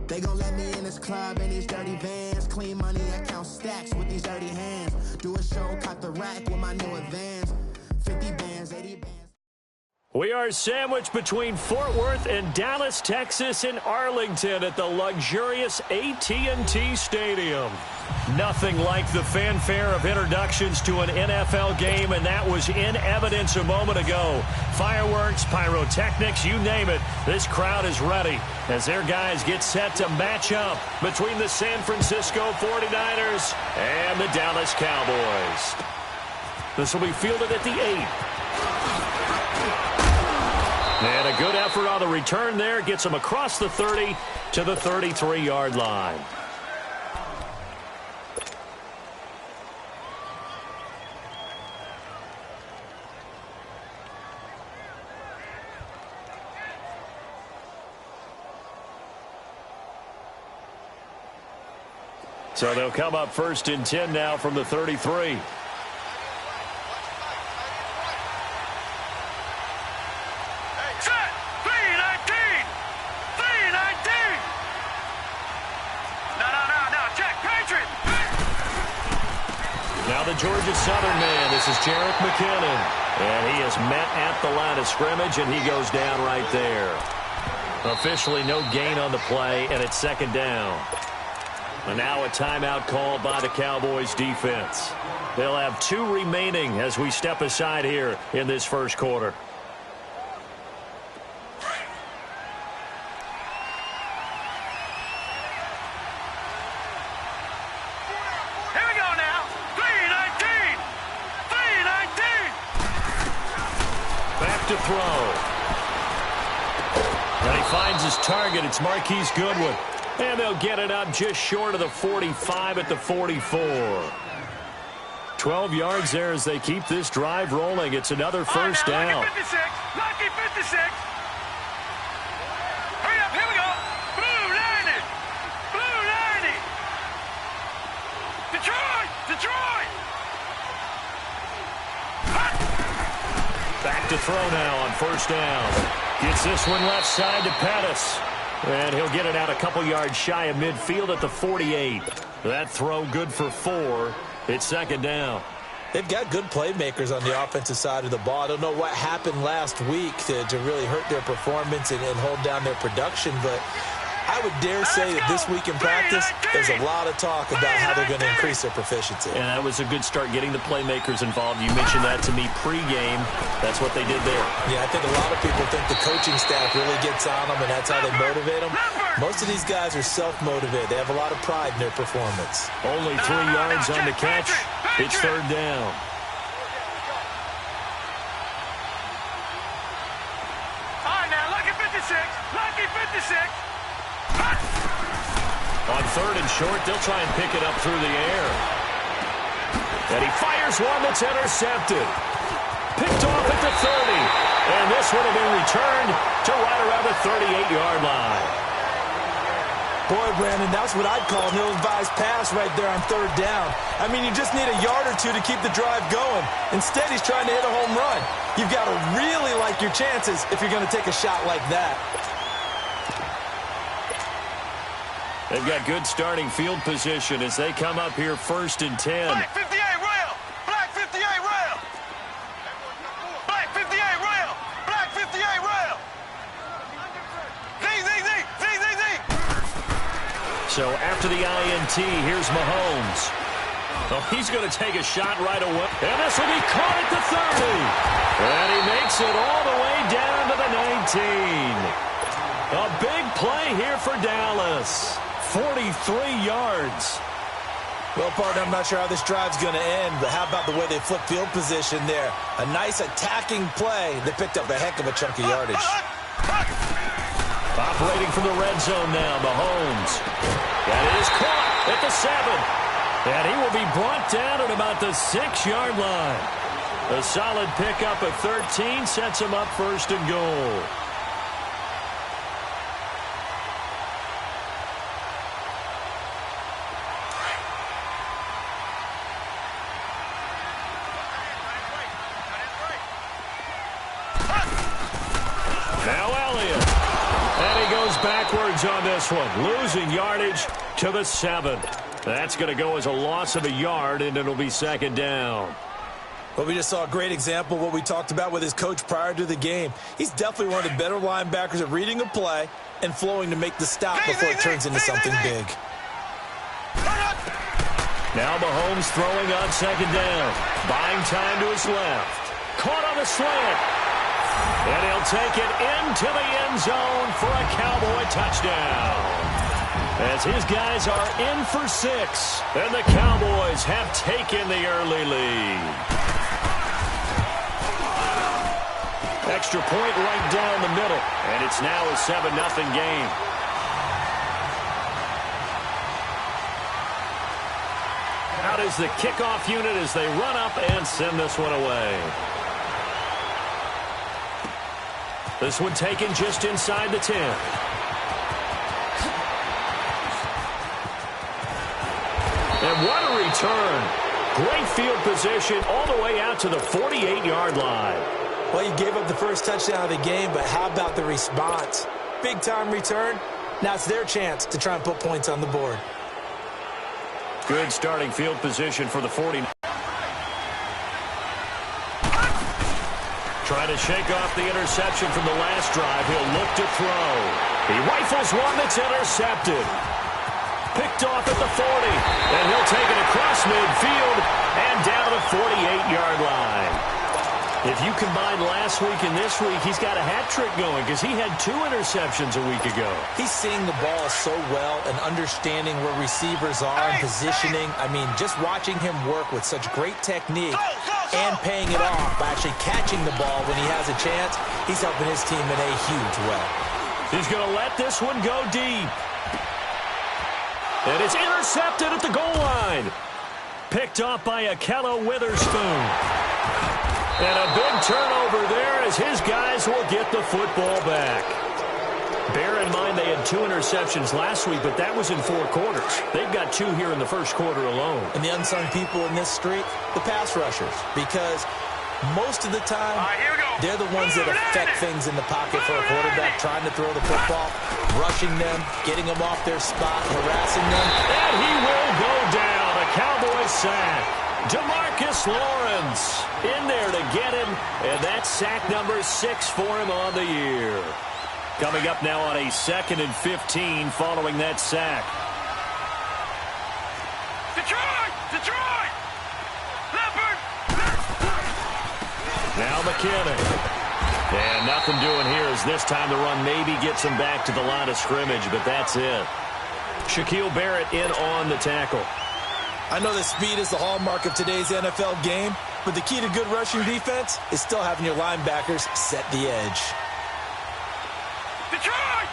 They gon' let me in this club in these dirty vans. Clean money, I count stacks with these dirty hands. Do a show, caught the rack with my new advance. 50 bands, 80 bands. We are sandwiched between Fort Worth and Dallas, Texas, and Arlington at the luxurious AT&T Stadium. Nothing like the fanfare of introductions to an NFL game, and that was in evidence a moment ago. Fireworks, pyrotechnics, you name it. This crowd is ready as their guys get set to match up between the San Francisco 49ers and the Dallas Cowboys. This will be fielded at the 8. And a good effort on the return there gets him across the 30 to the 33-yard line. So they'll come up 1st and 10 now from the 33. Now the Georgia Southern man, this is Jerick McKinnon. And he is met at the line of scrimmage, and he goes down right there. Officially no gain on the play, and it's 2nd down. And now a timeout called by the Cowboys defense. They'll have 2 remaining as we step aside here in this first quarter. To throw. And he finds his target. It's Marquise Goodwin. And they'll get it up just short of the 45 at the 44. 12 yards there as they keep this drive rolling. It's another first down. Lucky 56. Lucky 56. Hurry up. Here we go. Blue 90. Blue 90. Detroit. Detroit. Back to throw now on first down. Gets this one left side to Pettis. And he'll get it out a couple yards shy of midfield at the 48. That throw good for 4. It's 2nd down. They've got good playmakers on the offensive side of the ball. I don't know what happened last week to really hurt their performance and hold down their production, but I would dare say that this week in practice, there's a lot of talk about how they're going to increase their proficiency. And that was a good start, getting the playmakers involved. You mentioned that to me pregame. That's what they did there. Yeah, I think a lot of people think the coaching staff really gets on them, and that's how they motivate them. Most of these guys are self-motivated. They have a lot of pride in their performance. Only 3 yards on the catch. It's 3rd down. All right, now, lucky 56. Lucky 56. On 3rd and short, they'll try and pick it up through the air. And he fires one that's intercepted. Picked off at the 30. And this one will be returned to right around the 38-yard line. Boy, Brandon, that's what I'd call an ill-advised pass right there on 3rd down. I mean, you just need a yard or 2 to keep the drive going. Instead, he's trying to hit a home run. You've got to really like your chances if you're going to take a shot like that. They've got good starting field position as they come up here 1st and 10. Black 58 rail. Black 58 rail. Black 58 rail. Black 58 rail. Z. So after the INT, here's Mahomes. Oh, he's going to take a shot right away. And this will be caught at the 30. And he makes it all the way down to the 19. A big play here for Dallas. 43 yards. Well, partner, I'm not sure how this drive's going to end, but how about the way they flip field position there? A nice attacking play. They picked up a heck of a chunk of yardage. Operating from the red zone now, Mahomes. That is caught at the 7. And he will be brought down at about the 6-yard line. A solid pickup at 13 sets him up 1st and goal. goes backwards on this one, losing yardage to the 7. That's going to go as a loss of a yard, and it'll be second down. Well, we just saw a great example of what we talked about with his coach prior to the game. He's definitely one of the better linebackers at reading a play and flowing to make the stop before it turns into something big. Now Mahomes throwing on second down. Buying time to his left. Caught on the slant. And he'll take it into the end zone for a Cowboy touchdown. As his guys are in for 6. And the Cowboys have taken the early lead. Extra point right down the middle. And it's now a 7-0 game. Out is the kickoff unit as they run up and send this one away. This one taken just inside the 10. And what a return. Great field position all the way out to the 48-yard line. Well, you gave up the first touchdown of the game, but how about the response? Big-time return. Now it's their chance to try and put points on the board. Good starting field position for the 40. Trying to shake off the interception from the last drive. He'll look to throw. He rifles one that's intercepted. Picked off at the 40. And he'll take it across midfield and down to the 48-yard line. If you combine last week and this week, he's got a hat trick going because he had 2 interceptions a week ago. He's seeing the ball so well and understanding where receivers are and positioning. I mean, just watching him work with such great technique and paying it off by actually catching the ball when he has a chance, he's helping his team in a huge way. He's going to let this one go deep. And it's intercepted at the goal line. Picked off by Akello Witherspoon. And a big turnover there as his guys will get the football back. Bear in mind they had 2 interceptions last week, but that was in 4 quarters. They've got 2 here in the first quarter alone. And the unsung people in this streak, the pass rushers, because most of the time, they're the ones that affect things in the pocket for a quarterback, trying to throw the football, rushing them, getting them off their spot, harassing them. And he will go down. A Cowboy sack. DeMarcus Lawrence in there to get him, and that's sack number 6 for him on the year. Coming up now on a 2nd and 15 following that sack. Detroit! Leopard! Now McKinnon. And nothing doing here as this time the run maybe gets him back to the line of scrimmage, but that's it. Shaquille Barrett in on the tackle. I know that speed is the hallmark of today's NFL game, but the key to good rushing defense is still having your linebackers set the edge. Detroit!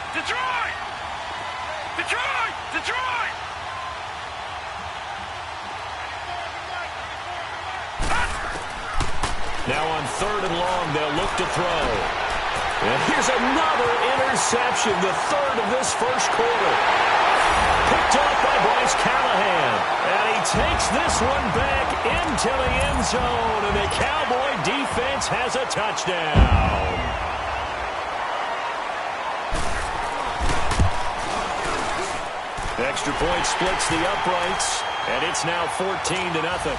Now on 3rd and long, they'll look to throw. And here's another interception, the 3rd of this first quarter. Picked off by Bryce Callahan. And he takes this one back into the end zone. And the Cowboy defense has a touchdown. Extra point splits the uprights. And it's now 14-0.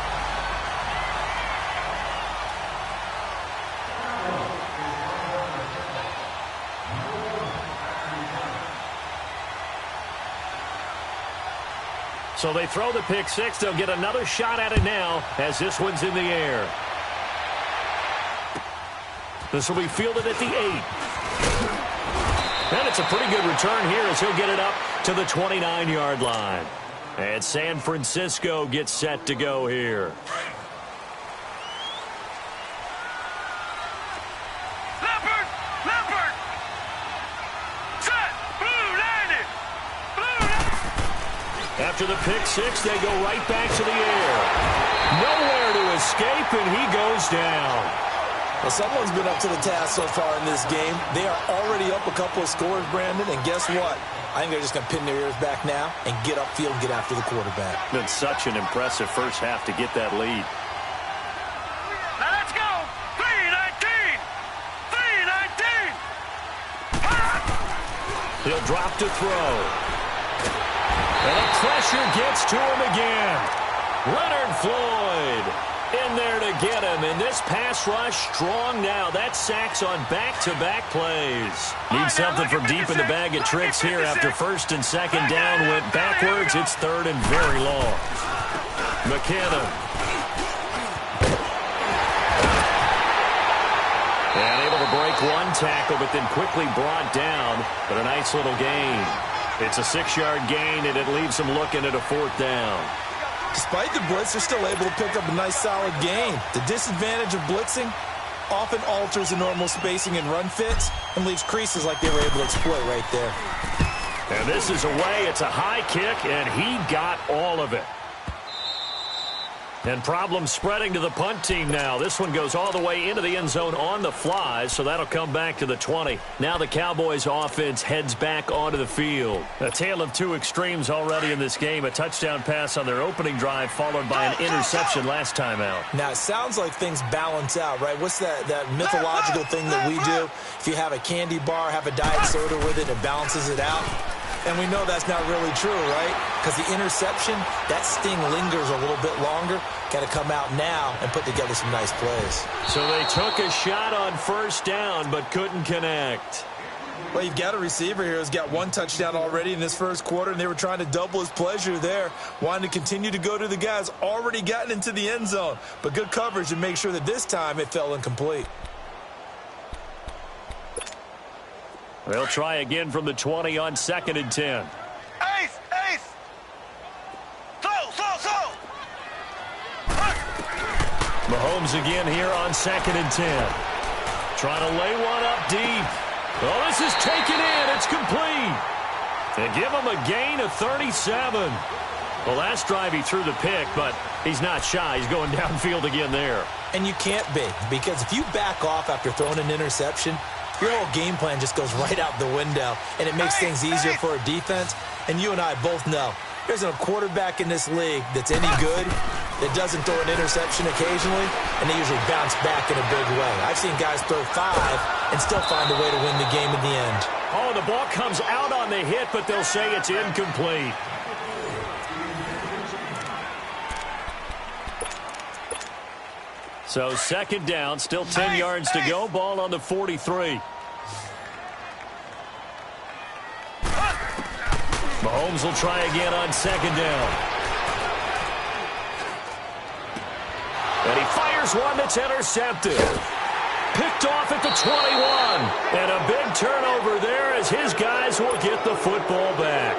So they throw the pick 6. They'll get another shot at it now as this one's in the air. This will be fielded at the 8. And it's a pretty good return here as he'll get it up to the 29-yard line. And San Francisco gets set to go here. After the pick 6, they go right back to the air. Nowhere to escape, and he goes down. Well, someone's been up to the task so far in this game. They are already up a couple of scores, Brandon, and guess what? I think they're just going to pin their ears back now and get upfield and get after the quarterback. Been such an impressive first half to get that lead. Now let's go. 3-19. He'll drop to throw. And the pressure gets to him again. Leonard Floyd in there to get him. And this pass rush strong now. That sacks on back-to-back plays. Need something from deep in the bag of tricks here after first and second down went backwards. It's third and very long. McKinnon. And able to break one tackle, but then quickly brought down. But a nice little gain. It's a 6-yard gain, and it leaves them looking at a fourth down. Despite the blitz, they're still able to pick up a nice solid gain. The disadvantage of blitzing often alters the normal spacing and run fits and leaves creases like they were able to exploit right there. And this is away. It's a high kick, and he got all of it. And problems spreading to the punt team now. This one goes all the way into the end zone on the fly, so that'll come back to the 20. Now the Cowboys offense heads back onto the field. A tale of two extremes already in this game. A touchdown pass on their opening drive followed by an interception last time out. Now it sounds like things balance out, right? What's that mythological thing that we do? If you have a candy bar, have a diet soda with it, it balances it out. And we know that's not really true, right? Because the interception, that sting lingers a little bit longer. Got to come out now and put together some nice plays. So they took a shot on first down but couldn't connect. Well, you've got a receiver here who's got one touchdown already in this first quarter, and they were trying to double his pleasure there, wanting to continue to go to the guys already gotten into the end zone. But good coverage to make sure that this time it fell incomplete. They'll try again from the 20 on 2nd and 10. Ace! Throw! Mahomes again here on 2nd and 10. Trying to lay one up deep. Oh, this is taken in. It's complete. They give him a gain of 37. Well, last drive he threw the pick, but he's not shy. He's going downfield again there. And you can't be, because if you back off after throwing an interception, your whole game plan just goes right out the window, and it makes things easier for a defense. And you and I both know there's a quarterback in this league that's any good that doesn't throw an interception occasionally, and they usually bounce back in a big way. I've seen guys throw 5 and still find a way to win the game in the end. Oh, the ball comes out on the hit, but they'll say it's incomplete. So 2nd down, still 10 yards to go. Ball on the 43. Mahomes will try again on 2nd down. And he fires one that's intercepted. Picked off at the 21. And a big turnover there as his guys will get the football back.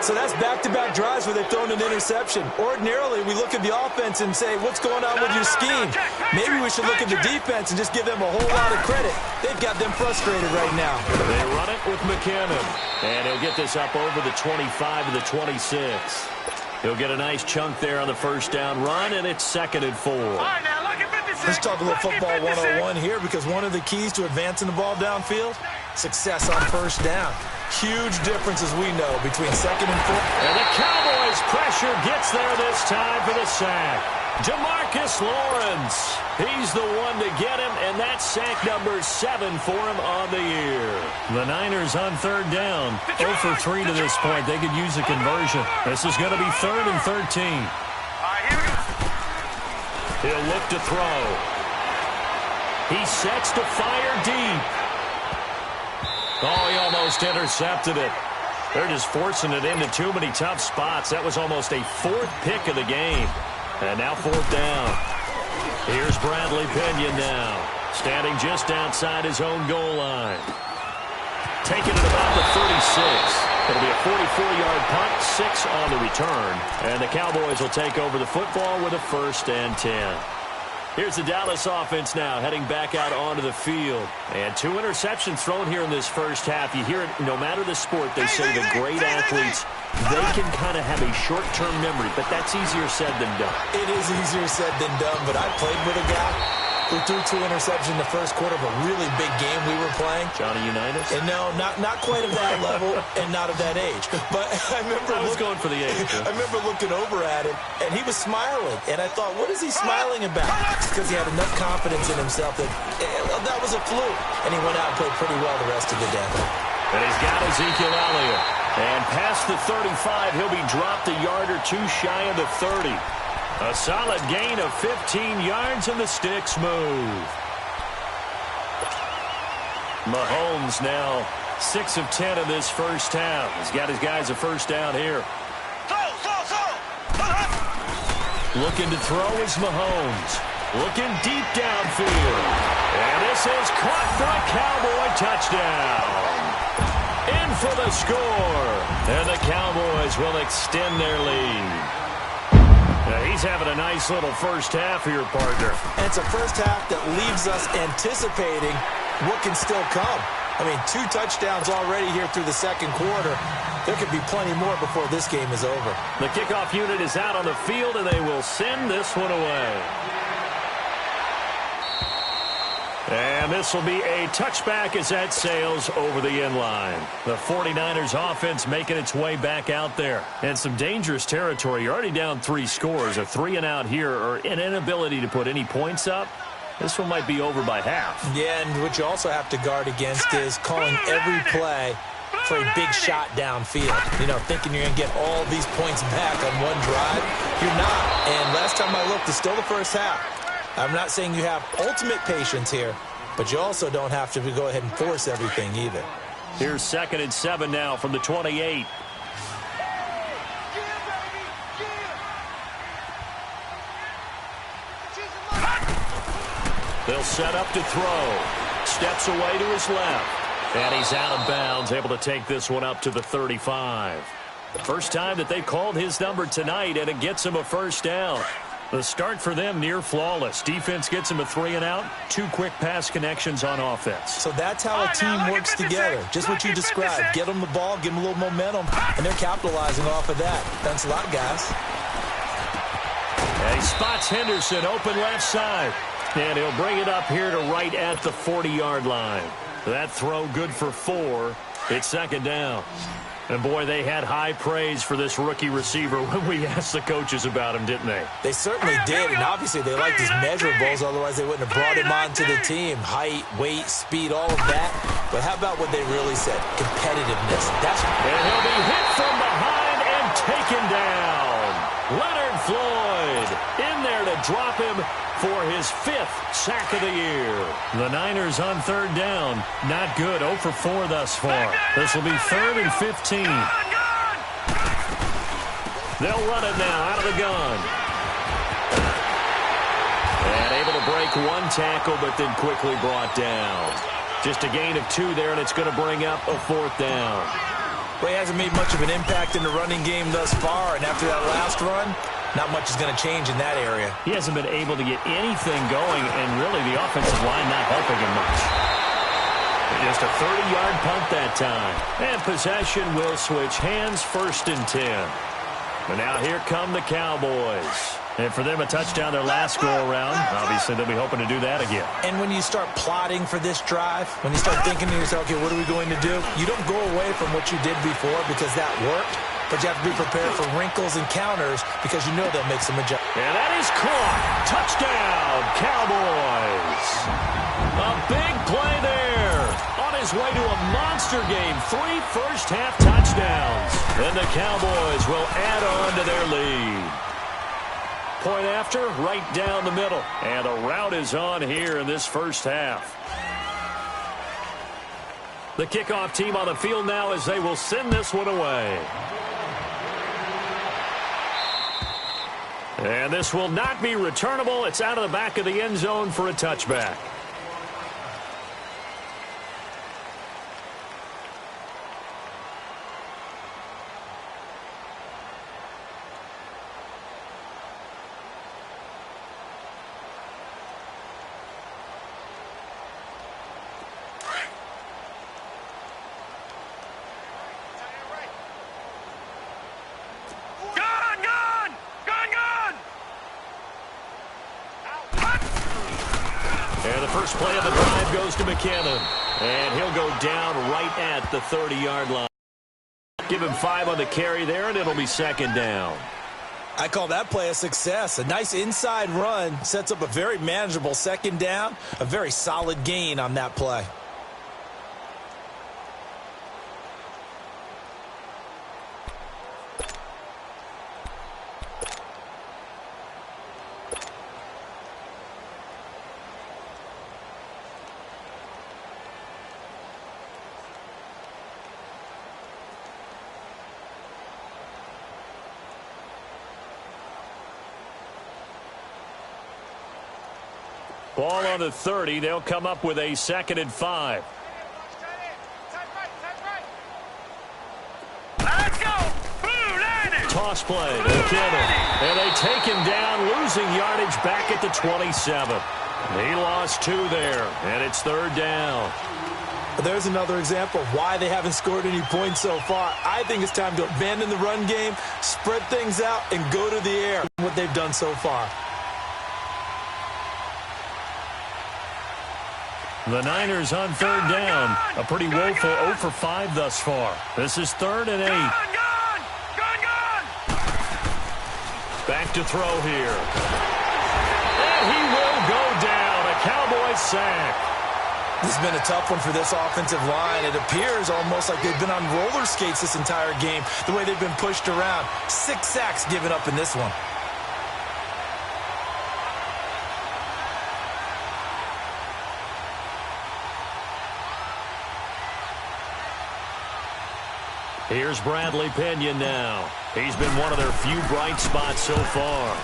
So that's back-to-back drives where they've thrown an interception. Ordinarily, we look at the offense and say, what's going on with your scheme? Maybe we should look at the defense and just give them a whole lot of credit. They've got them frustrated right now. They run it with McKinnon. And he'll get this up over the 25 to the 26. He'll get a nice chunk there on the first down run, and it's 2nd and 4. Let's talk a little football 101 here, because one of the keys to advancing the ball downfield, success on first down. Huge difference, as we know, between 2nd and 4. And the Cowboys' pressure gets there this time for the sack. Jamarcus Lawrence, he's the one to get him, and that's sack number 7 for him on the year. The Niners on 3rd down, 0 for 3 to this point. They could use a conversion. This is going to be 3rd and 13. He'll look to throw. He sets to fire deep. Oh, he almost intercepted it. They're just forcing it into too many tough spots. That was almost a 4th pick of the game. And now 4th down. Here's Bradley Pinion now, standing just outside his own goal line. Taking it about the 36. It'll be a 44-yard punt, 6 on the return. And the Cowboys will take over the football with a 1st and 10. Here's the Dallas offense now, heading back out onto the field. And 2 interceptions thrown here in this first half. You hear it, no matter the sport, they say the great athletes, they can kind of have a short-term memory, but that's easier said than done. It is easier said than done, but I played with a guy who threw 2 interceptions in the first quarter of a really big game we were playing. Johnny Unitas? And no, not quite of that level and not of that age. But I remember I was going for the age. Yeah. I remember looking over at him, and he was smiling. And I thought, what is he smiling about? It's because he had enough confidence in himself that that was a fluke. And he went out and played pretty well the rest of the day. And he's got Ezekiel Elliott. And past the 35, he'll be dropped a yard or two shy of the 30. A solid gain of 15 yards, and the sticks move. Mahomes now 6 of 10 in this first half. He's got his guys a first down here. Looking to throw is Mahomes. Looking deep downfield. And this is caught for a Cowboy touchdown. In for the score. And the Cowboys will extend their lead. Now he's having a nice little first half here, partner. And it's a first half that leaves us anticipating what can still come. I mean, 2 touchdowns already here through the second quarter. There could be plenty more before this game is over. The kickoff unit is out on the field, and they will send this one away. And this will be a touchback as that sails over the end line. The 49ers offense making its way back out there. And some dangerous territory. You're already down 3 scores. A 3-and-out here, or an inability to put any points up. This one might be over by half. Yeah, and what you also have to guard against is calling every play for a big shot downfield. You know, thinking you're going to get all these points back on one drive. You're not. And last time I looked, it's still the first half. I'm not saying you have ultimate patience here, but you also don't have to go ahead and force everything either. Here's 2nd and 7 now from the 28. They'll set up to throw. Steps away to his left. And he's out of bounds, able to take this one up to the 35. First time that they've called his number tonight, and it gets him a first down. The start for them near flawless. Defense gets him a 3-and-out. 2 quick pass connections on offense. So that's how a team works together. Just what you described. Get them the ball, give them a little momentum, and they're capitalizing off of that. Thanks a lot, guys. And he spots Henderson open left side. And he'll bring it up here to right at the 40-yard line. That throw good for 4. It's 2nd down. And, boy, they had high praise for this rookie receiver when we asked the coaches about him, didn't they? They certainly did, and obviously they liked his measurables. Otherwise, they wouldn't have brought him onto the team. Height, weight, speed, all of that. But how about what they really said? Competitiveness. And he'll be hit from behind and taken down. Leonard Floyd in there to drop him for his 5th sack of the year. The Niners on 3rd down. Not good. 0 for 4 thus far. This will be 3rd and 15. They'll run it now out of the gun. And able to break 1 tackle, but then quickly brought down. Just a gain of 2 there, and it's going to bring up a 4th down. Well, he hasn't made much of an impact in the running game thus far, and after that last run, not much is going to change in that area. He hasn't been able to get anything going, and really the offensive line not helping him much. Just a 30-yard punt that time. And possession will switch hands, 1st and 10. But now here come the Cowboys. And for them, a touchdown their last go-around. Obviously, they'll be hoping to do that again. And when you start plotting for this drive, when you start thinking to yourself, okay, what are we going to do? You don't go away from what you did before because that worked. But you have to be prepared for wrinkles and counters because you know they'll make some adjustments. And that is caught. Touchdown, Cowboys. A big play there. On his way to a monster game. 3 first-half touchdowns. And the Cowboys will add on to their lead. Point after, right down the middle. And the route is on here in this first half. The kickoff team on the field now as they will send this one away. And this will not be returnable. It's out of the back of the end zone for a touchback. First play of the drive goes to McKinnon. And he'll go down right at the 30-yard line. Give him 5 on the carry there, and it'll be 2nd down. I call that play a success. A nice inside run sets up a very manageable 2nd down. A very solid gain on that play. Ball on the 30. They'll come up with a 2nd and 5. Let's go. Blue landed. Toss play to Kittle. And they take him down, losing yardage back at the 27. He lost 2 there, and it's 3rd down. There's another example of why they haven't scored any points so far. I think it's time to abandon the run game, spread things out, and go to the air. What they've done so far. The Niners on 3rd down. A pretty woeful 0 for 5 thus far. This is 3rd and 8. Gun. Back to throw here. And he will go down. A Cowboys sack. This has been a tough one for this offensive line. It appears almost like they've been on roller skates this entire game, the way they've been pushed around. 6 sacks given up in this one. Here's Bradley Pinion now. He's been one of their few bright spots so far.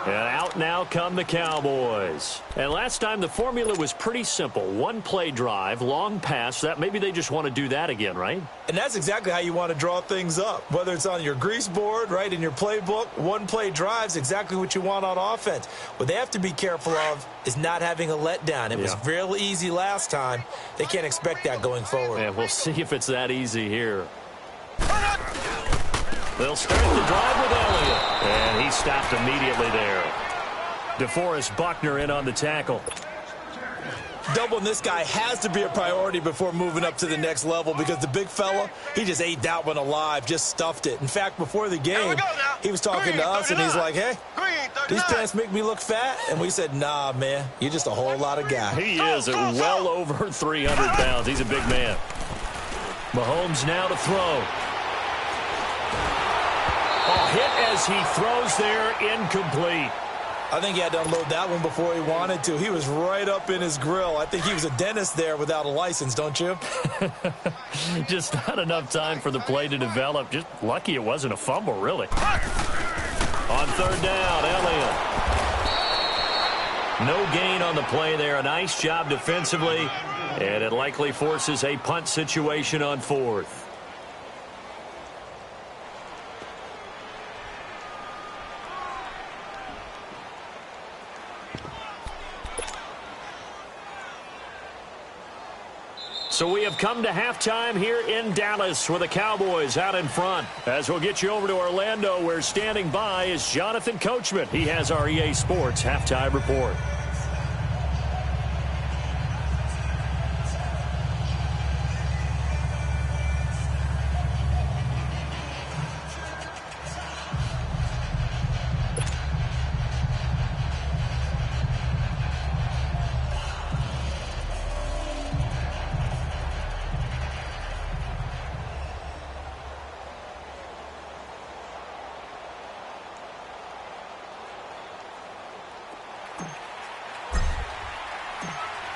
And out now come the Cowboys. And last time the formula was pretty simple. 1 play drive, long pass. That maybe they just want to do that again, right? And that's exactly how you want to draw things up. Whether it's on your grease board, right, in your playbook, 1 play drive's exactly what you want on offense. What they have to be careful of is not having a letdown. It was real easy last time. They can't expect that going forward. And we'll see if it's that easy here. They'll start the drive with Elliott. And he stopped immediately there. DeForest Buckner in on the tackle. Doubling this guy has to be a priority before moving up to the next level because the big fella, he just ate that one alive, just stuffed it. In fact, before the game, he was talking to us, and he's like, hey, these pants make me look fat? And we said, nah, man, you're just a whole lot of guy. He is at well over 300 pounds. He's a big man. Mahomes now to throw. Hit as he throws there, incomplete. I think he had to unload that one before he wanted to. He was right up in his grill. I think he was a dentist there without a license, don't you? Just not enough time for the play to develop. Just lucky it wasn't a fumble, really. On 3rd down, Elliott. No gain on the play there. A nice job defensively, and it likely forces a punt situation on 4th. So we have come to halftime here in Dallas with the Cowboys out in front. As we'll get you over to Orlando, where standing by is Jonathan Coachman. He has our EA Sports halftime report.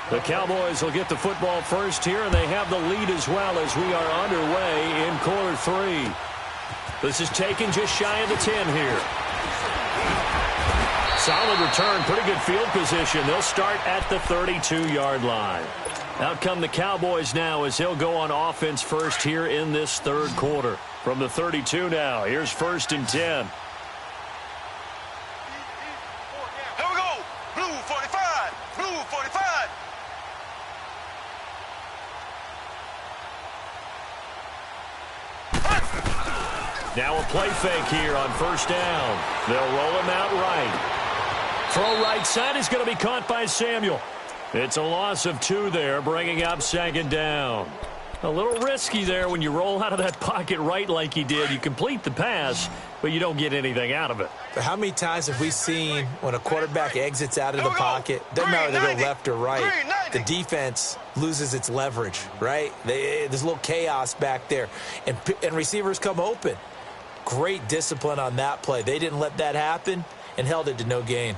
The Cowboys will get the football first here, and they have the lead as well as we are underway in quarter 3. This is taken just shy of the 10 here. Solid return, pretty good field position. They'll start at the 32-yard line. Out come the Cowboys now as they'll go on offense first here in this 3rd quarter. From the 32 now, here's 1st and 10. Here we go. Blue 45. Blue 45. Now a play fake here on 1st down. They'll roll him out right. Throw right side is going to be caught by Samuel. It's a loss of 2 there, bringing up 2nd down. A little risky there when you roll out of that pocket right like he did. You complete the pass, but you don't get anything out of it. How many times have we seen when a quarterback exits out of the pocket, doesn't matter whether they go left or right, the defense loses its leverage, right? There's a little chaos back there, and receivers come open. Great discipline on that play. They didn't let that happen and held it to no gain.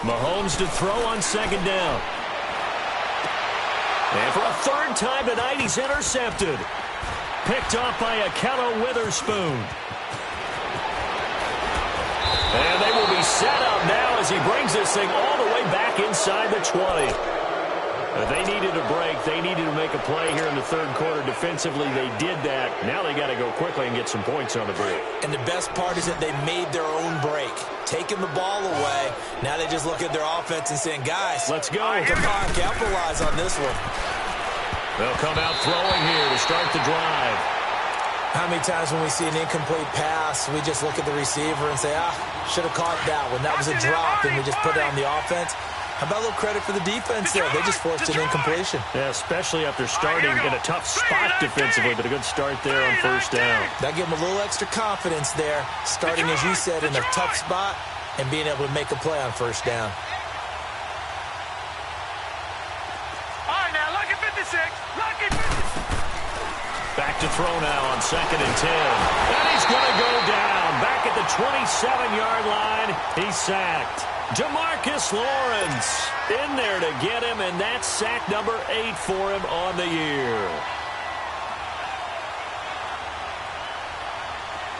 Mahomes to throw on 2nd down. And for a third time tonight, he's intercepted. Picked off by Akello Witherspoon. And they will be set up now as he brings this thing all the way back inside the 20. They needed a break. They needed to make a play here in the third quarter. Defensively, they did that. Now they got to go quickly and get some points on the board. And the best part is that they made their own break. Taking the ball away. Now they just look at their offense and saying, guys, let's go. Come on, capitalize on this one. They'll come out throwing here to start the drive. How many times when we see an incomplete pass, we just look at the receiver and say, should have caught that one. That was a drop, and we just put it on the offense. How about a little credit for the defense there? They just forced an incompletion. Yeah, especially after starting in a tough spot defensively, but a good start there on first down. That gave them a little extra confidence there, starting, as you said, in a tough spot and being able to make a play on first down. All right, now, lucky 56. Lucky 56. Back to throw now on 2nd and 10. And he's going to go down. Back at the 27-yard line, he's sacked. Demarcus Lawrence in there to get him, and that's sack number 8 for him on the year.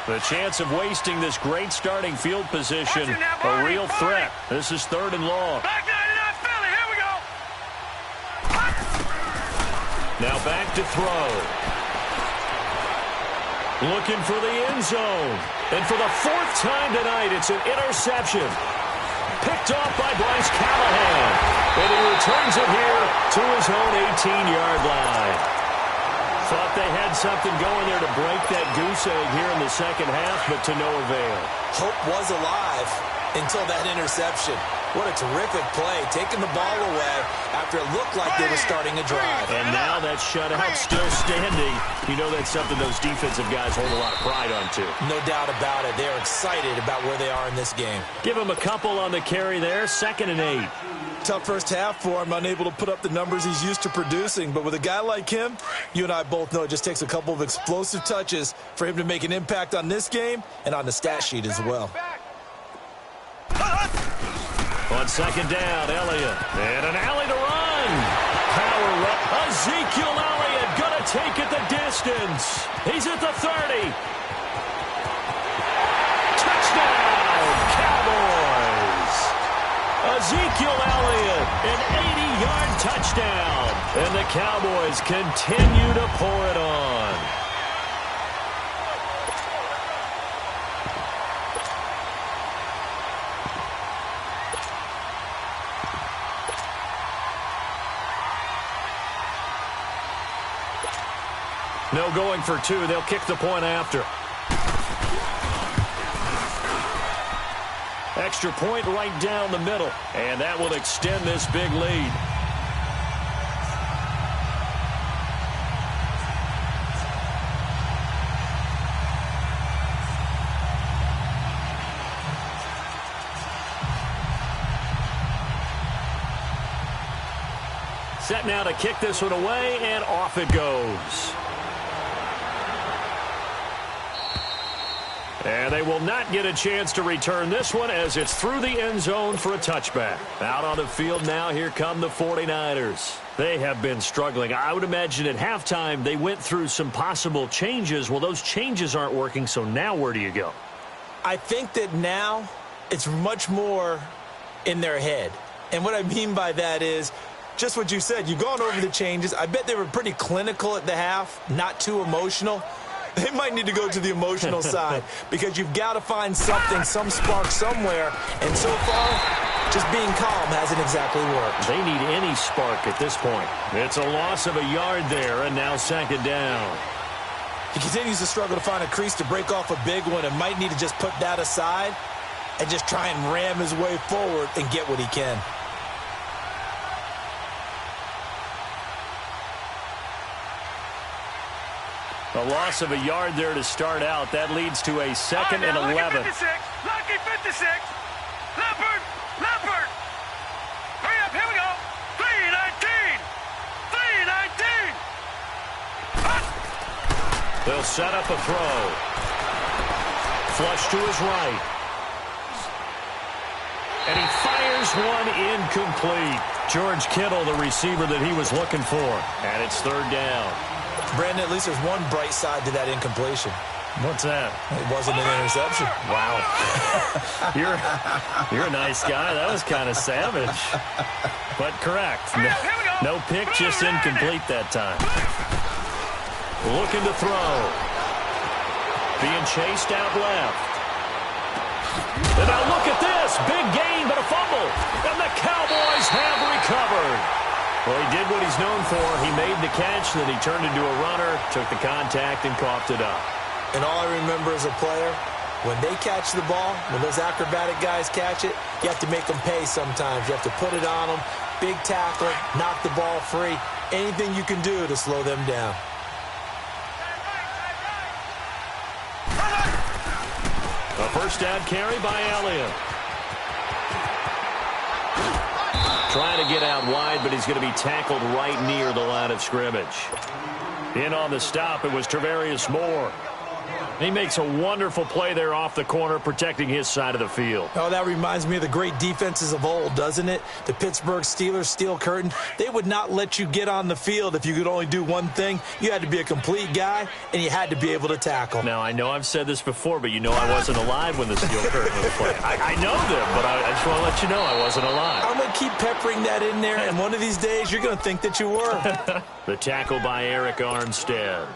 The chance of wasting this great starting field position, a real threat. This is 3rd and long. Back 99 Philly, here we go. Now back to throw. Looking for the end zone. And for the 4th time tonight, it's an interception. Picked off by Bryce Callahan. And he returns it here to his own 18-yard line. Thought they had something going there to break that goose egg here in the second half, but to no avail. Hope was alive until that interception. What a terrific play, taking the ball away after it looked like they were starting a drive. And now that shutout still standing. You know that's something those defensive guys hold a lot of pride on, too. No doubt about it. They're excited about where they are in this game. Give him a couple on the carry there, 2nd and 8. Tough first half for him, unable to put up the numbers he's used to producing. But with a guy like him, you and I both know it just takes a couple of explosive touches for him to make an impact on this game and on the stat sheet as well. On 2nd down, Elliott. And an alley to run. Power run. Ezekiel Elliott going to take it the distance. He's at the 30. Touchdown, Cowboys. Ezekiel Elliott, an 80-yard touchdown. And the Cowboys continue to pour it on. No going for 2. They'll kick the point after. Extra point right down the middle. And that will extend this big lead. Set now to kick this one away, and off it goes. And they will not get a chance to return this one as it's through the end zone for a touchback. Out on the field now, here come the 49ers. They have been struggling. I would imagine at halftime they went through some possible changes. Well, those changes aren't working, so now where do you go? I think that now it's much more in their head. And what I mean by that is just what you said. You've gone over the changes. I bet they were pretty clinical at the half, not too emotional. They might need to go to the emotional side because you've got to find something, some spark somewhere. And so far, just being calm hasn't exactly worked. They need any spark at this point. It's a loss of a yard there, and now 2nd down. He continues to struggle to find a crease to break off a big one and might need to just put that aside and just try and ram his way forward and get what he can. A loss of a yard there to start out. That leads to a 2nd and 11. Lucky 56. Leopard. Hurry up, here we go. 3-19. They'll set up a throw. Flush to his right. And he fires one incomplete. George Kittle, the receiver that he was looking for. And it's third down. Brandon, at least there's one bright side to that incompletion. What's that? It wasn't an interception. Wow. You're a nice guy. That was kind of savage. But correct. No pick, just incomplete that time. Looking to throw. Being chased out left. And now look at this. Big gain, but a fumble. And the Cowboys have recovered. Well, he did what he's known for. He made the catch, then he turned into a runner, took the contact, and coughed it up. And all I remember as a player, when they catch the ball, when those acrobatic guys catch it, you have to make them pay sometimes. You have to put it on them, big tackle, knock the ball free, anything you can do to slow them down. A first down carry by Elliott. Trying to get out wide, but he's going to be tackled right near the line of scrimmage. In on the stop, it was Travarius Moore. He makes a wonderful play there off the corner, protecting his side of the field. Oh, that reminds me of the great defenses of old, doesn't it? The Pittsburgh Steelers, Steel Curtain. They would not let you get on the field if you could only do one thing. You had to be a complete guy, and you had to be able to tackle. Now, I know I've said this before, but you know I wasn't alive when the Steel Curtain was played. I know them, but I just want to let you know I wasn't alive. I'm going to keep peppering that in there, and one of these days you're going to think that you were. The tackle by Eric Armstead.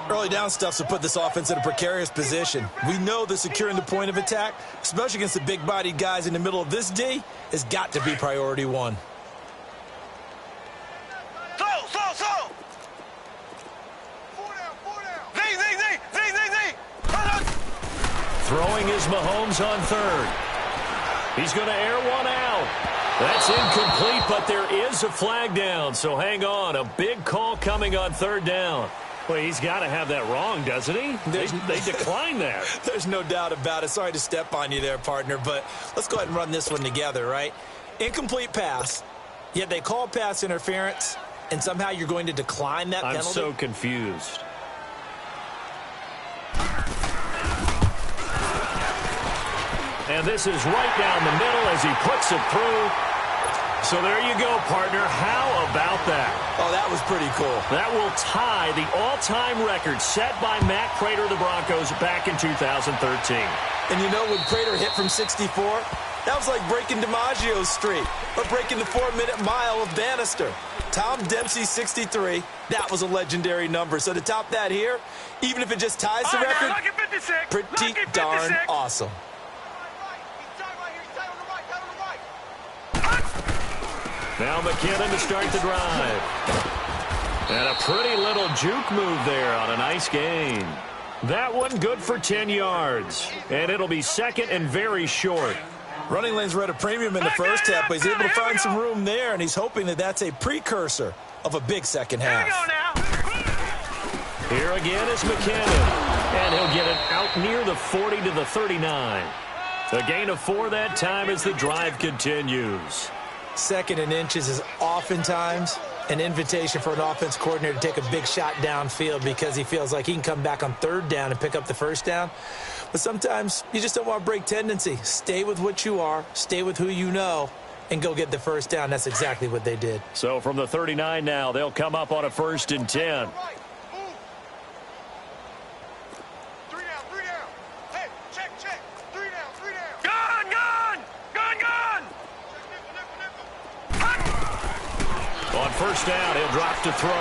Early down stuff to put this offense in a precarious position. We know that securing the point of attack, especially against the big-bodied guys in the middle of this D, has got to be priority one. Slow. 4 down. Z. Throwing is Mahomes on third. He's going to air one out. That's incomplete, but there is a flag down, so hang on. A big call coming on third down. Well, he's got to have that wrong, doesn't he? They declined that. There's no doubt about it. Sorry to step on you there, partner, but let's go ahead and run this one together, right? Incomplete pass, yet they call pass interference, and somehow you're going to decline that penalty? I'm so confused. And this is right down the middle as he puts it through. So there you go, partner. How about that? Oh, that was pretty cool. That will tie the all-time record set by Matt Prater of the Broncos back in 2013. And you know, when Prater hit from 64, that was like breaking DiMaggio's streak or breaking the 4-minute mile of Bannister. Tom Dempsey, 63. That was a legendary number. So to top that here, even if it just ties the record, pretty darn awesome. Now McKinnon to start the drive. And a pretty little juke move there on a nice gain. That one good for 10 yards. And it'll be second and very short. Running lanes were at a premium in the first half, but he's able to find some room there, and he's hoping that that's a precursor of a big second half. Here again is McKinnon. And he'll get it out near the 40 to the 39. A gain of 4 that time as the drive continues. Second and inches is oftentimes an invitation for an offense coordinator to take a big shot downfield because he feels like he can come back on third down and pick up the first down. But sometimes you just don't want to break tendency. Stay with what you are, stay with who you know, and go get the first down. That's exactly what they did. So from the 39 now, they'll come up on a 1st and 10. On first down, he'll drop to throw.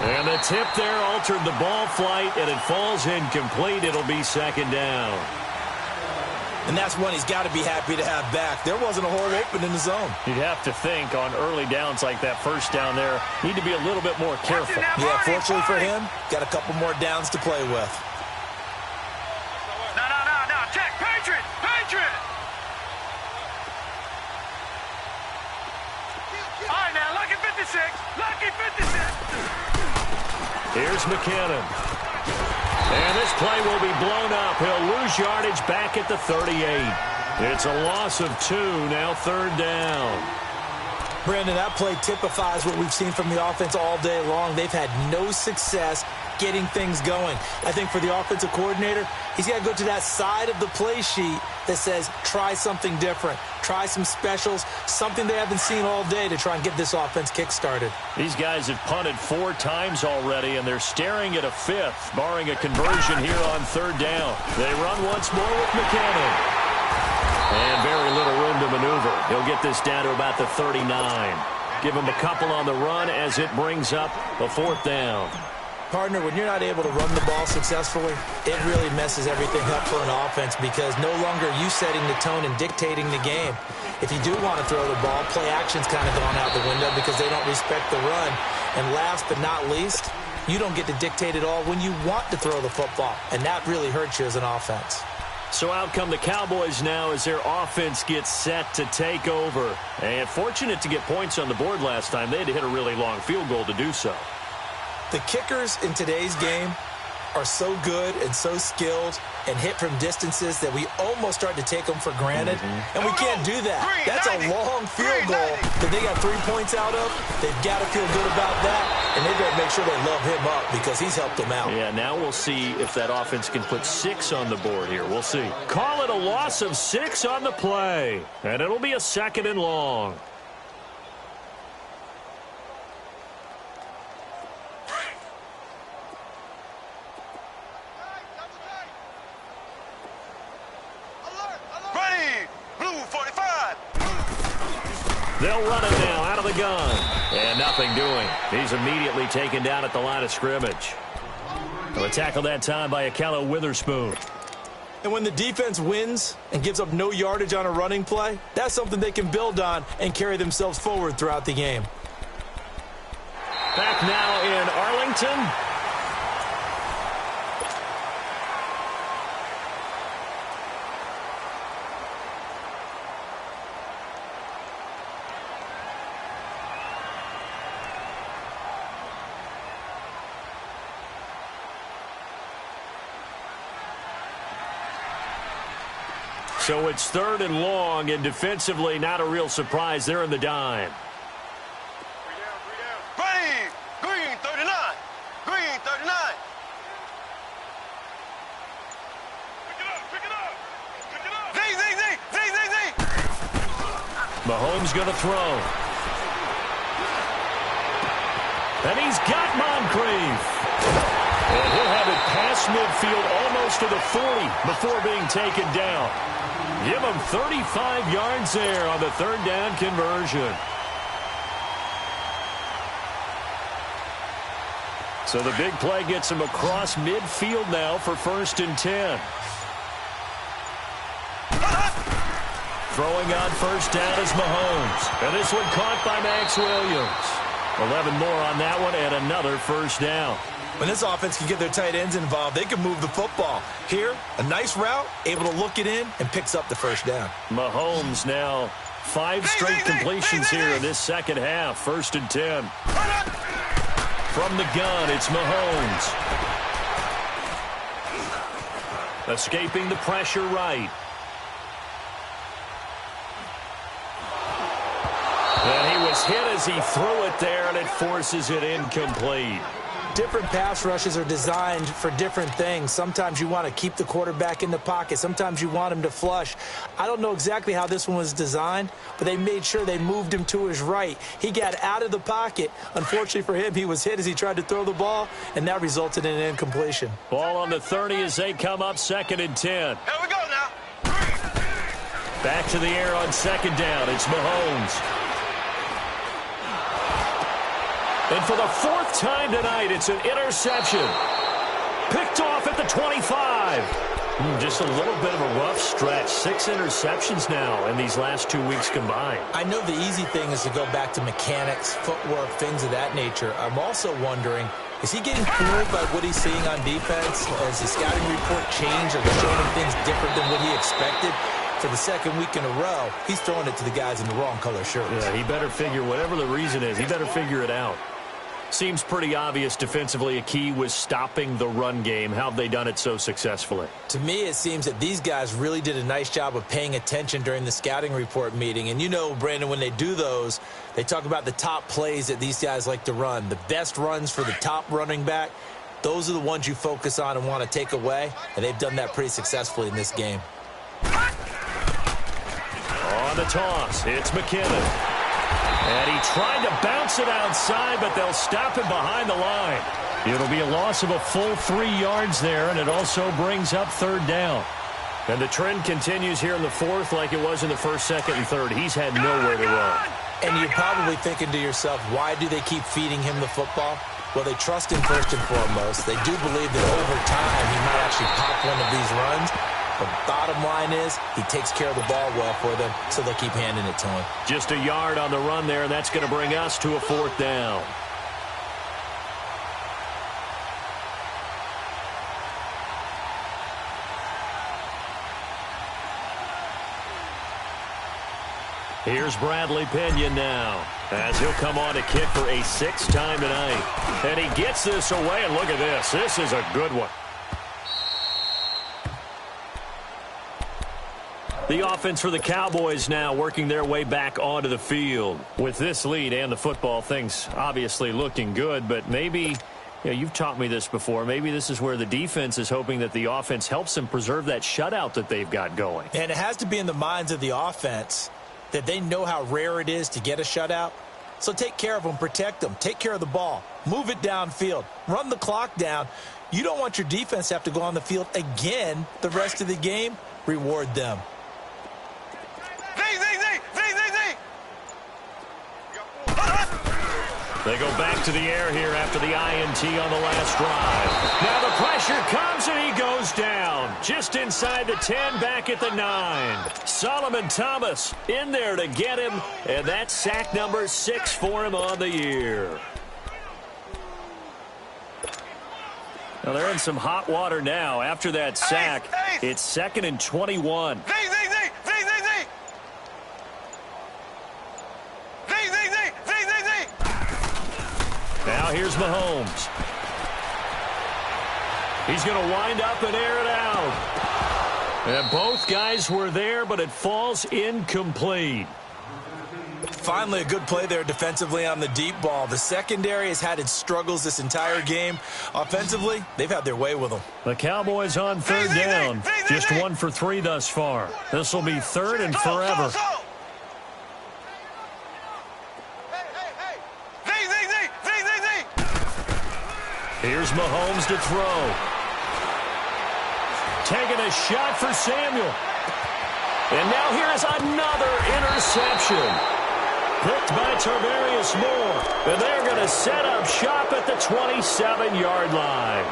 And the tip there altered the ball flight, and it falls incomplete. It'll be second down. And that's one he's got to be happy to have back. There wasn't a hole open in the zone. You'd have to think on early downs like that first down there, need to be a little bit more careful. Yeah, fortunately for him, got a couple more downs to play with. No. Check. Patriot. All right, now, lucky 56. Here's McKinnon. And this play will be blown up. He'll lose yardage back at the 38. It's a loss of 2, now third down. Brandon, that play typifies what we've seen from the offense all day long. They've had no success getting things going. I think for the offensive coordinator, he's got to go to that side of the play sheet that says, try something different. Try some specials, something they haven't seen all day to try and get this offense kick-started. These guys have punted 4 times already, and they're staring at a 5th, barring a conversion here on 3rd down. They run once more with McCannon. And very little room to maneuver. He'll get this down to about the 39. Give him a couple on the run as it brings up a 4th down. Partner, when you're not able to run the ball successfully, it really messes everything up for an offense because no longer are you setting the tone and dictating the game. If you do want to throw the ball, play action's kind of gone out the window because they don't respect the run. And last but not least, you don't get to dictate it all when you want to throw the football, and that really hurts you as an offense. So out come the Cowboys now as their offense gets set to take over. And fortunate to get points on the board last time. They had to hit a really long field goal to do so. The kickers in today's game are so good and so skilled and hit from distances that we almost start to take them for granted. And we can't do that. That's a long field goal that they got 3 points out of. They've got to feel good about that, and they've got to make sure they love him up because he's helped them out. Yeah, now we'll see if that offense can put 6 on the board here. We'll see. Call it a loss of 6 on the play, and it'll be a 2nd and long. They'll run it now out of the gun. And nothing doing. He's immediately taken down at the line of scrimmage. A tackle that time by Akello Witherspoon. And when the defense wins and gives up no yardage on a running play, that's something they can build on and carry themselves forward throughout the game. Back now in Arlington. So it's 3rd and long, and defensively, not a real surprise. They're in the dime. Ready, green 39. Green 39. Pick it up. Z. Mahomes going to throw. And he's got Moncrief. And he'll have it past midfield almost to the 40 before being taken down. Give him 35 yards there on the 3rd down conversion. So the big play gets him across midfield now for 1st and 10. Throwing on 1st down is Mahomes. And this one caught by Max Williams. 11 more on that one and another 1st down. When this offense can get their tight ends involved, they can move the football. Here, a nice route, able to look it in, and picks up the 1st down. Mahomes now 5 straight completions here in this 2nd half. 1st and 10. From the gun, it's Mahomes. Escaping the pressure right. And he was hit as he threw it there, and it forces it incomplete. Different pass rushes are designed for different things. Sometimes you want to keep the quarterback in the pocket. Sometimes you want him to flush. I don't know exactly how this one was designed, but they made sure they moved him to his right. He got out of the pocket. Unfortunately for him, he was hit as he tried to throw the ball, and that resulted in an incompletion. Ball on the 30 as they come up 2nd and 10. Here we go now. Back to the air on 2nd down. It's Mahomes. And for the 4th time tonight, it's an interception. Picked off at the 25. Just a little bit of a rough stretch. 6 interceptions now in these last 2 weeks combined. I know the easy thing is to go back to mechanics, footwork, things of that nature. I'm also wondering, is he getting fooled by what he's seeing on defense? Has his scouting report changed? Are they showing him things different than what he expected? For the 2nd week in a row, he's throwing it to the guys in the wrong color shirts. Yeah, he better figure, whatever the reason is, he better figure it out. Seems pretty obvious defensively a key was stopping the run game. How have they done it so successfully? To me, it seems that these guys really did a nice job of paying attention during the scouting report meeting. And you know, Brandon, when they do those, they talk about the top plays that these guys like to run. The best runs for the top running back, those are the ones you focus on and want to take away. And they've done that pretty successfully in this game. On the toss, it's McKinnon. And he tried to bounce it outside, but they'll stop him behind the line. It'll be a loss of a full 3 yards there, and it also brings up third down. And the trend continues here in the fourth like it was in the first, second, and third. He's had nowhere to run. And you're probably thinking to yourself, why do they keep feeding him the football? Well, they trust him first and foremost. They do believe that over time he might actually pop one of these runs. The bottom line is he takes care of the ball well for them, so they'll keep handing it to him. Just a yard on the run there, and that's going to bring us to a fourth down. Here's Bradley Pinion now, as he'll come on to kick for a 6th time tonight. And he gets this away, and look at this. This is a good one. The offense for the Cowboys now working their way back onto the field. With this lead and the football, things obviously looking good, but maybe, you've taught me this before, maybe this is where the defense is hoping that the offense helps them preserve that shutout that they've got going. And it has to be in the minds of the offense that they know how rare it is to get a shutout. So take care of them, protect them, take care of the ball, move it downfield, run the clock down. You don't want your defense to have to go on the field again the rest of the game. Reward them. They go back to the air here after the INT on the last drive. Now the pressure comes and he goes down. Just inside the 10, back at the 9. Solomon Thomas in there to get him, and that's sack number 6 for him on the year. Now they're in some hot water now. After that sack, it's 2nd and 21. Now here's Mahomes. He's going to wind up and air it out. And both guys were there, but it falls incomplete. Finally, a good play there defensively on the deep ball. The secondary has had its struggles this entire game. Offensively, they've had their way with them. The Cowboys on third down. Just 1 for 3 thus far. This will be 3rd and forever. Here's Mahomes to throw. Taking a shot for Samuel. And now here's another interception. Picked by Tarvarius Moore. And they're going to set up shop at the 27-yard line.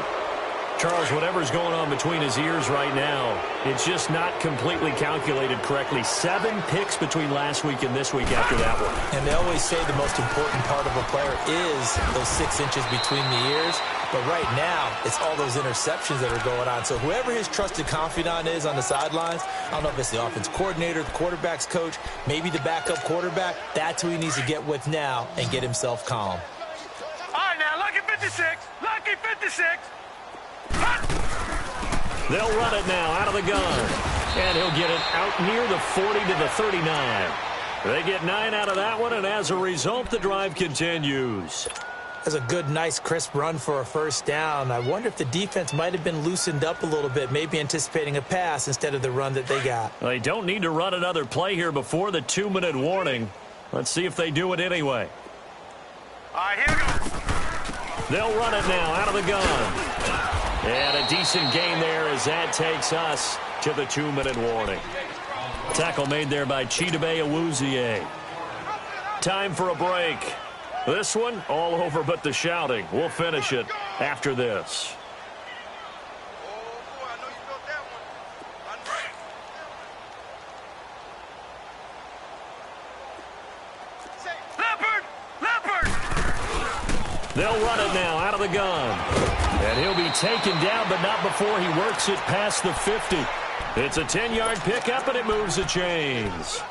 Charles, whatever's going on between his ears right now, it's just not completely calculated correctly. 7 picks between last week and this week after that one. And they always say the most important part of a player is those 6 inches between the ears. But right now, it's all those interceptions that are going on. So whoever his trusted confidant is on the sidelines, I don't know if it's the offense coordinator, the quarterback's coach, maybe the backup quarterback, that's who he needs to get with now and get himself calm. All right, now, lucky 56. Lucky 56. They'll run it now out of the gun. And he'll get it out near the 40 to the 39. They get 9 out of that one, and as a result, the drive continues. That's a good, nice, crisp run for a first down. I wonder if the defense might have been loosened up a little bit, maybe anticipating a pass instead of the run that they got. They don't need to run another play here before the 2-minute warning. Let's see if they do it anyway. All right, here we go. They'll run it now out of the gun. And a decent gain there as that takes us to the 2-minute warning. Tackle made there by Chidobe Awuzie. Time for a break. This one all over but the shouting. We'll finish it after this. They'll run it now out of the gun. And he'll be taken down, but not before he works it past the 50. It's a 10-yard pickup, and it moves the chains.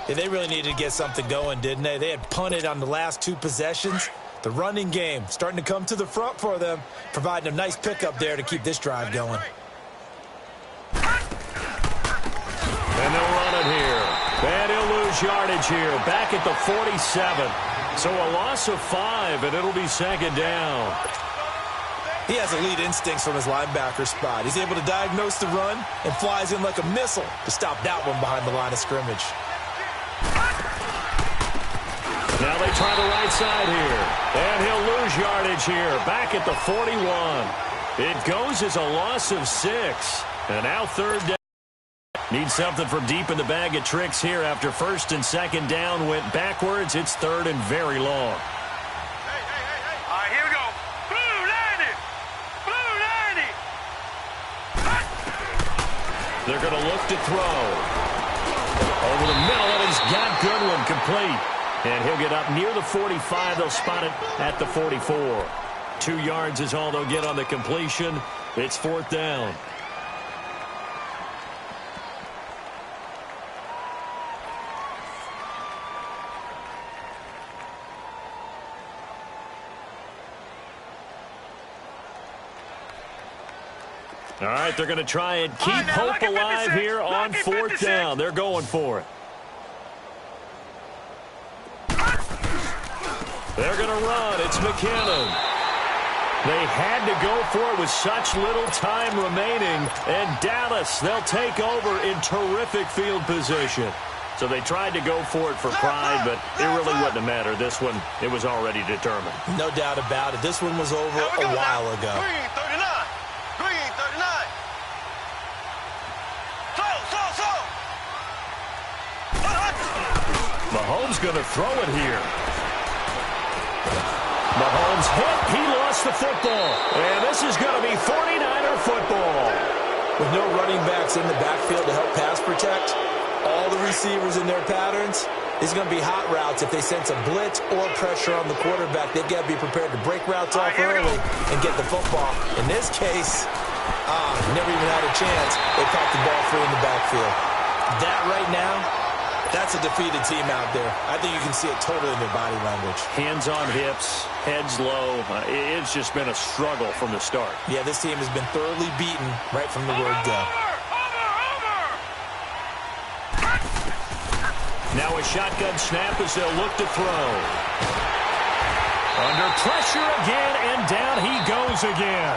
Yeah, they really needed to get something going, didn't they? They had punted on the last 2 possessions. The running game starting to come to the front for them, providing a nice pickup there to keep this drive going. And they'll run it here. And he'll lose yardage here, back at the 47. So a loss of 5, and it'll be second down. He has elite instincts from his linebacker spot. He's able to diagnose the run and flies in like a missile to stop that one behind the line of scrimmage. Now they try the right side here. And he'll lose yardage here, back at the 41. It goes as a loss of 6. And now third down. Need something from deep in the bag of tricks here after first and second down went backwards. It's third and very long. All right, here we go. Blue 90. Blue 90. They're going to look to throw. Over the middle, and he's got Goodwin complete. And he'll get up near the 45. They'll spot it at the 44. 2 yards is all they'll get on the completion. It's fourth down. All right, they're going to try and keep hope alive here on fourth down. They're going for it. They're going to run. It's McKinnon. They had to go for it with such little time remaining. And Dallas, they'll take over in terrific field position. So they tried to go for it for pride, but it really wouldn't have mattered. This one, it was already determined. No doubt about it. This one was over a while ago. Green 39. Green 39. Slow. Mahomes going to throw it here. Mahomes hit. He lost the football. And this is going to be 49er football. With no running backs in the backfield to help pass protect, all the receivers in their patterns, it's going to be hot routes. If they sense a blitz or pressure on the quarterback, they've got to be prepared to break routes off early and get the football. In this case, never even had a chance. They caught the ball free in the backfield. That right now, that's a defeated team out there. I think you can see it totally in their body language. Hands on hips, heads low. It's just been a struggle from the start. Yeah, this team has been thoroughly beaten right from the word go. Now a shotgun snap as they'll look to throw. Under pressure again, and down he goes again.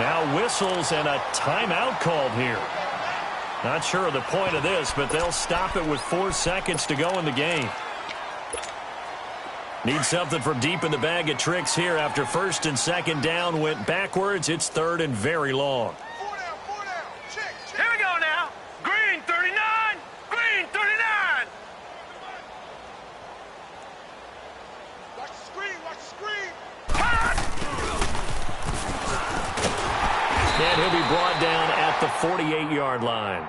Now whistles and a timeout called here. Not sure of the point of this, but they'll stop it with 4 seconds to go in the game. Need something from deep in the bag of tricks here after first and second down went backwards. It's third and very long. 4 down. Check. Here we go now. Green 39. Green 39. Watch the screen. And he'll be brought down at the 48-yard line.